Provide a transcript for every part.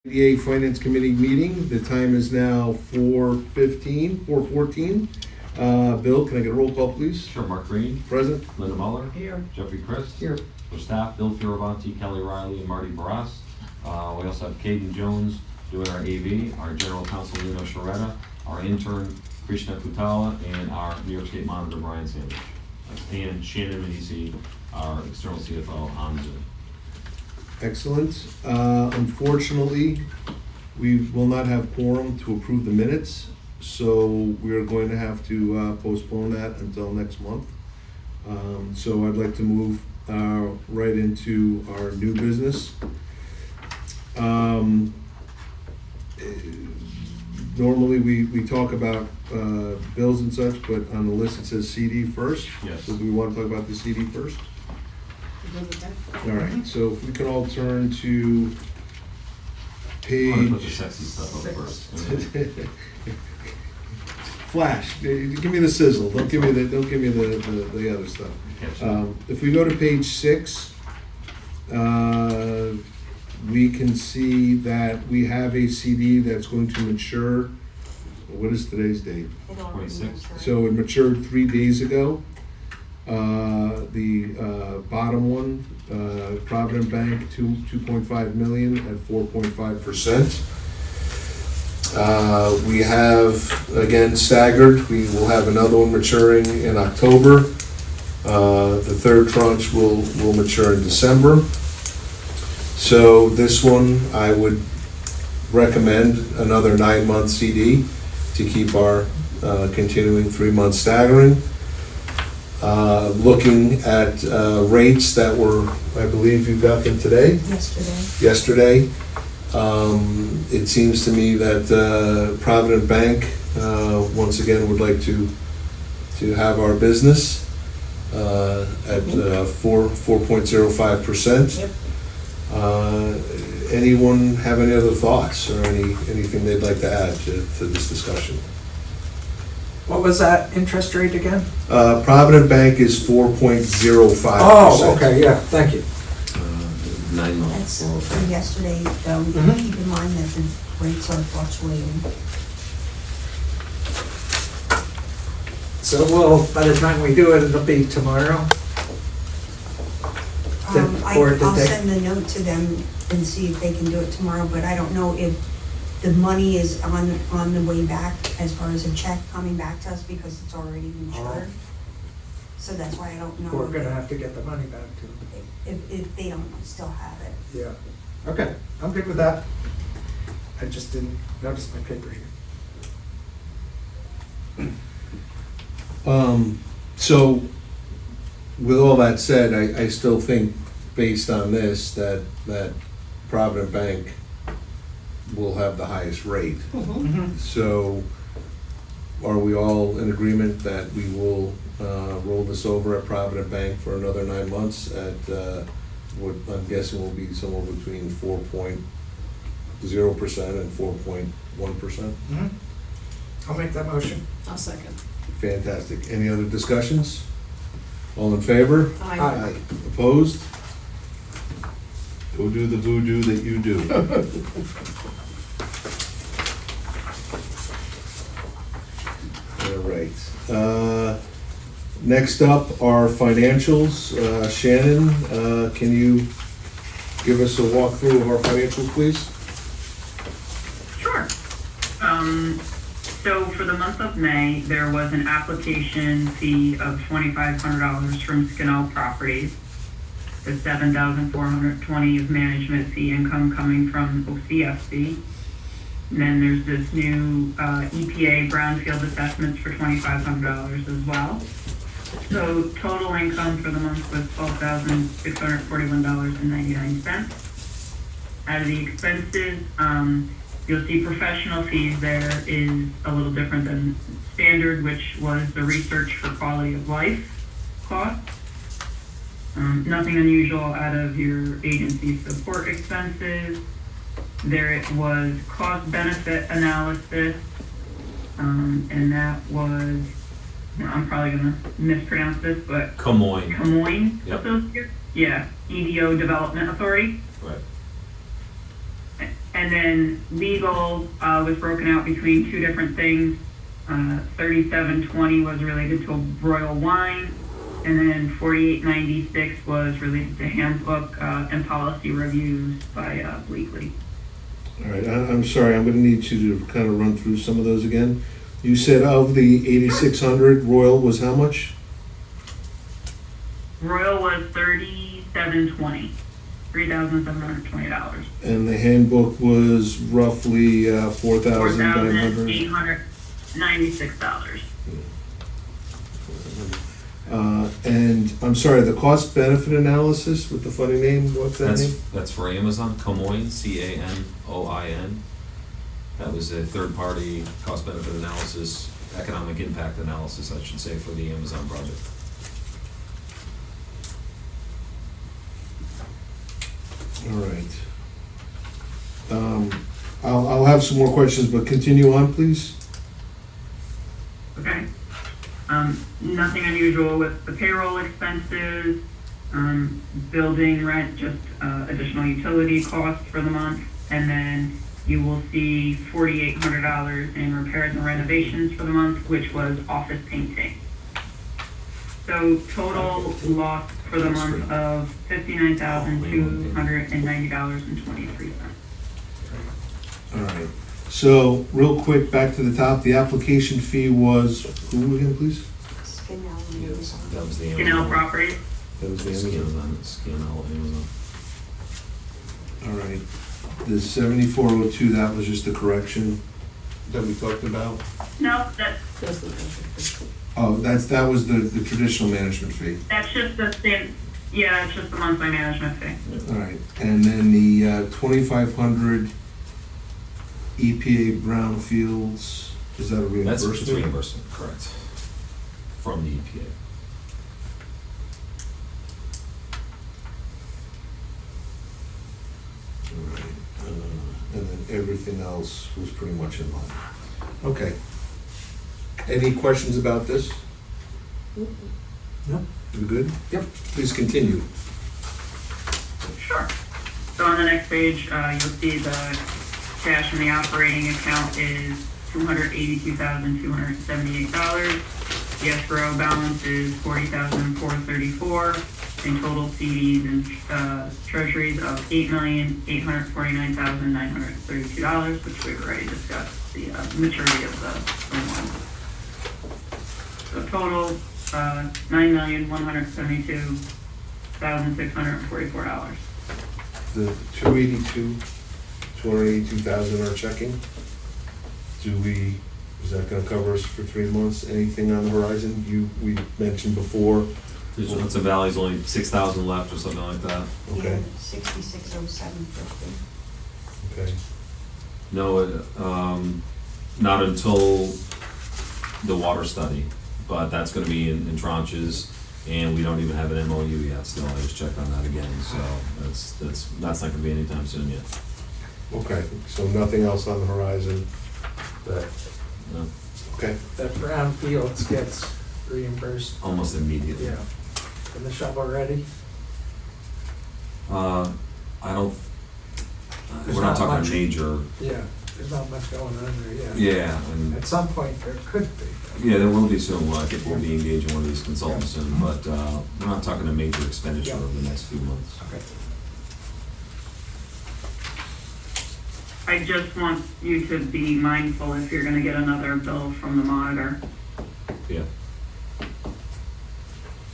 OCIDA Finance Committee meeting. The time is now 4:14. Bill, can I get a roll call, please? Sure. Mark Green. Present. Linda Muller. Here. Jeffrey Christ. Here. For staff, Bill Fioravanti, Kelly Riley, and Marty Barras. We also have Caden Jones doing our AV, our general counsel, Lino Sharetta, our intern, Krishna Kutala, and our New York State monitor, Brian Sanders. And Shannon Medici, our external CFO, on Zoom. Excellent. Unfortunately, we will not have quorum to approve the minutes, so we are going to have to postpone that until next month. So I'd like to move right into our new business. Normally we talk about bills and such, but on the list it says CD first. Yes. So do we want to talk about the CD first? All right, so if we can all turn to I'm gonna put the page sexy stuff up first. Flash. Give me the sizzle. Don't give me the other stuff. Catch If we go to page 6, we can see that we have a CD that's going to mature. What is today's date? 26. So it matured 3 days ago. The bottom one, Provident Bank, 2.5 million at 4.5%. We have, again, staggered. We will have another one maturing in October. The third tranche will mature in December. So this one, I would recommend another 9-month CD to keep our continuing 3-month staggering. Looking at rates that were, I believe you got them today? Yesterday. It seems to me that Provident Bank, once again, would like to have our business at 4.05%. Yep. Anyone have any other thoughts or anything they'd like to add to this discussion? What was that interest rate again? Provident Bank is 4.05%. Oh, okay, yeah, thank you. 9 months. That's for yesterday, though. Mhm. Keep in mind that the rates are fluctuating. So, well, by the time we do it, it'll be tomorrow? Or did I'll they- send the note to them and see if they can do it tomorrow, but I don't know if the money is on the way back as far as a check coming back to us because it's already matured. So that's why I don't know. We're gonna have to get the money back to them. If they don't still have it. Yeah. Okay, I'm good with that. I just didn't notice my paper here. So, with all that said, I still think, based on this, that Provident Bank will have the highest rate. Mhm. So, are we all in agreement that we will roll this over at Provident Bank for another 9 months at what I'm guessing will be somewhere between 4.0% and 4.1%? Mhm. I'll make that motion. I'll second. Fantastic. Any other discussions? All in favor? Aye. Opposed? Go do the voodoo that you do. All right. Next up are financials. Shannon, can you give us a walkthrough of our financials, please? Sure. So for the month of May, there was an application fee of $2,500 from Skinnell Properties. The $7,420 of management fee income coming from OCFC. And then there's this new EPA brownfield assessments for $2,500 as well. So total income for the month was $12,641.99. Out of the expenses, you'll see professional fees there is a little different than standard, which was the research for quality of life cost. Nothing unusual out of your agency support expenses. There it was cost benefit analysis, and that was, I'm probably gonna mispronounce this, but Camoin. Yep. Associates? Yeah, EDO Development Authority. Right. And then legal was broken out between two different things. 3720 was related to Royal Wine, and then 4896 was related to handbook and policy reviews by Bleakley. All right, I'm sorry, I'm gonna need you to kind of run through some of those again. You said of the 8,600, Royal was how much? Royal was 3720, $3,720. And the handbook was roughly 4,900? $4,896. And I'm sorry, the cost benefit analysis with the funny name, what's that name? That's for Amazon, Camoin, Canoin. That was a third-party cost benefit analysis, economic impact analysis, I should say, for the Amazon project. All right. I'll have some more questions, but continue on, please. Okay. Nothing unusual with the payroll expenses, building rent, just additional utility costs for the month. And then you will see $4,800 in repairs and renovations for the month, which was office painting. So total loss for the month of $59,290.23. All right. So, real quick, back to the top, the application fee was, who again, please? Skinell. Yes, that was the Canal Amazon. Properties. That was the Amazon. Scanal, Amazon. All right. The 7402, that was just the correction that we talked about? No, that's Oh, that was the traditional management fee. just the same, yeah, it's just the monthly management fee. All right. And then the 2,500 EPA brownfields, is that a That's reimbursement? it's reimbursement, correct, from the EPA. All right. And then everything else was pretty much in line. Okay. Any questions about this? No. You good? Yep. Please continue. Sure. So on the next page, you'll see the cash in the operating account is $282,278. The escrow balance is $40,434. And total CDs and treasuries of $8,849,932, which we've already discussed the maturity of the one. So total $9,172,644. The 282,000 are checking. Is that gonna cover us for 3 months? Anything on the horizon? We mentioned before. There's Hudson Valley's only 6,000 left or something like that. Okay, 660750. okay. No, not until the water study, but that's gonna be in tranches, and we don't even have an MOU yet still. I just checked on that again, so that's not gonna be anytime soon yet. Okay, so nothing else on the horizon? No, Okay, That brownfields gets reimbursed, almost immediately. yeah. And the shovel ready? I don't, There's we're not not talking much. major, Yeah, there's not much going on there yet. yeah, and, At some point, there could be. yeah, there will be soon. Well, I think we'll be engaging one of these consultants soon, but, we're not talking a major expenditure Yeah. over the next few months. Okay. I just want you to be mindful if you're gonna get another bill from the monitor, Yeah,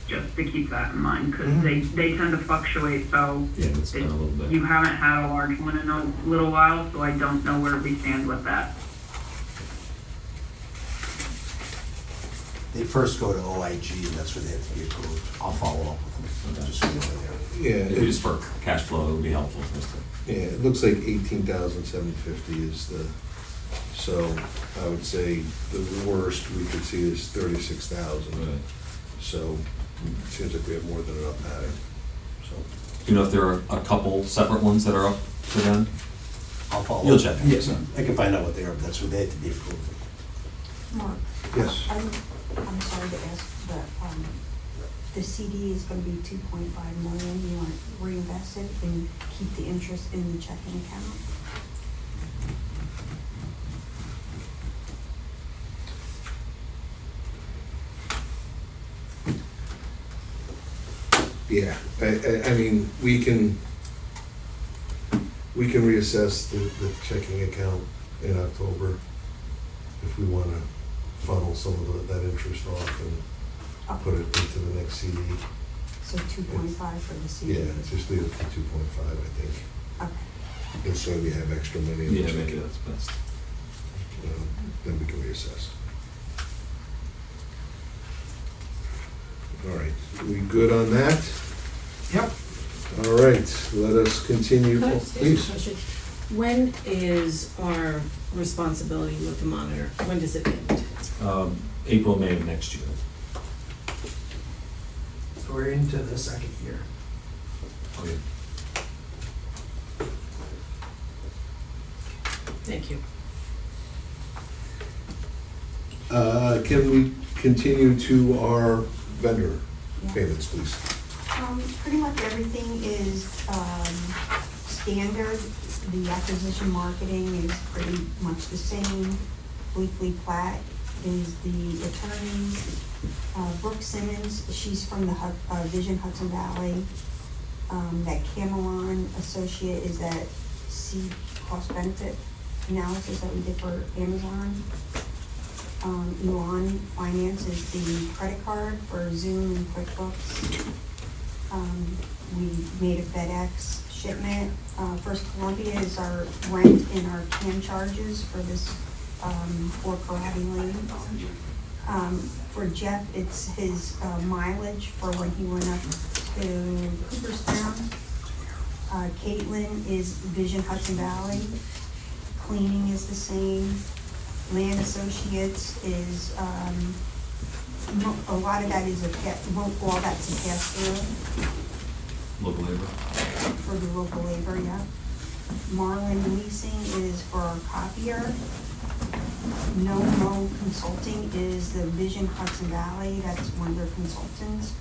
just to keep that in mind, because they tend to fluctuate, so yeah, it's been a little bit. you haven't had a large one in a little while, so I don't know where we stand with that. They first go to OIG, and that's where they have to be approved. I'll follow up with them, just so you know there. yeah, Maybe just for cash flow, it would be helpful for us to. yeah, it looks like 18,750 is so I would say the worst we could see is 36,000. Right. So it seems like we have more than enough matter, so. Do you know if there are a couple separate ones that are up to then? I'll follow up. You'll check. Yes, I can find out what they are, but that's where they have to be approved. Mark? Yes. I'm sorry to ask, but, the CD is gonna be 2.5 million, you want to reinvest it and keep the interest in the checking account? Yeah, I mean, we can reassess the checking account in October if we wanna funnel some of that interest off and put it into the next CD. So 2.5 for the CD. Yeah, just leave it for 2.5, I think. Okay. And so we have extra money in the Yeah, checking. maybe that's best. Then we can reassess. All right, we good on that? Yep. All right, let us continue. Can I Oh, just ask a please. question? When is our responsibility with the monitor? When does it end? April, May of next year. So we're into the second year. Oh, yeah. Thank you. Can we continue to our vendor Yeah. payments, please? Pretty much everything is standard. The acquisition marketing is pretty much the same. Weekly plat is the attorney. Brooke Simmons, she's from the Vision Hudson Valley. That Camelon associate is that C cost benefit analysis that we did for Amazon. Elon Finance is the credit card for Zoom and QuickBooks. We made a FedEx shipment. First Columbia is our rent and our can charges for this, for Karate Lane. For Jeff, it's his mileage for when he went up to Cooperstown. Caitlin is Vision Hudson Valley. Cleaning is the same. Land Associates is, a lot of that is all that's a pass-through Local labor. for the local labor, yeah. Marlin Leasing is for our copier. No Consulting is the Vision Hudson Valley, that's one of their consultants.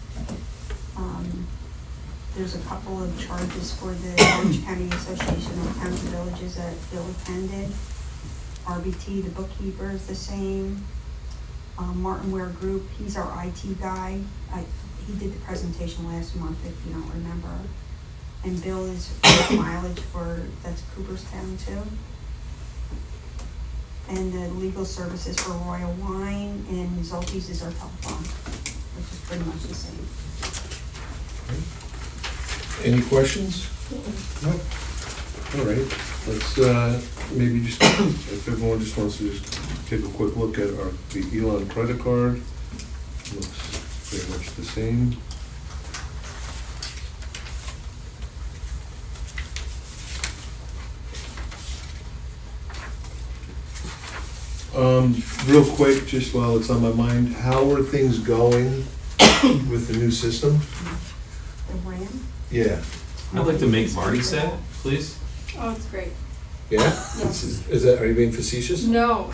There's a couple of charges for the Orange County Association of Towns and Villages that Bill attended. RBT, the bookkeeper, is the same. Martin Ware Group, he's our IT guy. He did the presentation last month, if you don't remember. And Bill is mileage for, that's Cooperstown too. And the legal services for Royal Wine, and Zolte's is our telephone, which is pretty much the same. Any questions? Nope. All right, let's maybe just, if everyone just wants to just take a quick look at the Elon credit card. Looks very much the same. Real quick, just while it's on my mind, how are things going with the new system? The RAM? Yeah. I'd like to make Marty sad, please. Oh, it's great. Yeah? Yes. Is that, are you being facetious? No.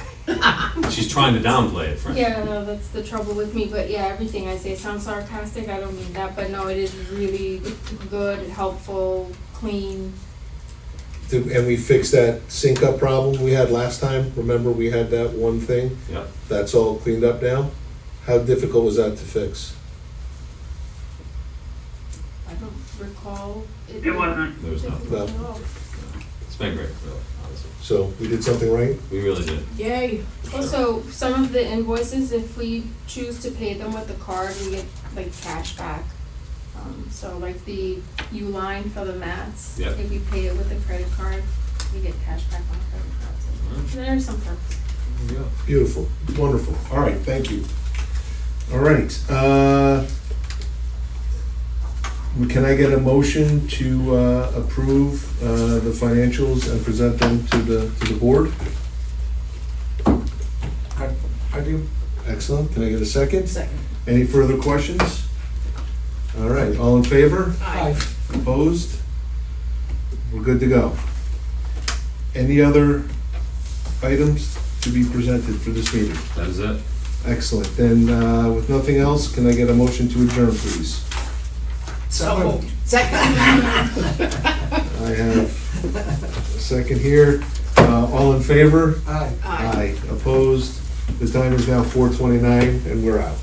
She's trying to downplay it, Frank. Yeah, no, that's the trouble with me, but yeah, everything I say sounds sarcastic, I don't mean that, but no, it is really good, helpful, clean. And we fixed that sync up problem we had last time. Remember, we had that one thing? Yep. That's all cleaned up now? How difficult was that to fix? I don't recall it. It wasn't. There was nothing. No. At all. It's been great, really, honestly. So we did something right? We really did. Yay. Also, some of the invoices, if we choose to pay them with the card, we get like cash back. So like the U-line for the mats, Yep. if we pay it with the credit card, we get cash back on the credit card. So there's some perks. Yeah. Beautiful, wonderful. All right, thank you. All right. Can I get a motion to approve the financials and present them to the board? I do. Excellent. Can I get a second? Second. Any further questions? All right, all in favor? Aye. Opposed? We're good to go. Any other items to be presented for this meeting? That is it. Excellent. Then, with nothing else, can I get a motion to adjourn, please? So moved. Second. I have a second here. All in favor? Aye. Aye. Opposed? The time is now 4:29 and we're out.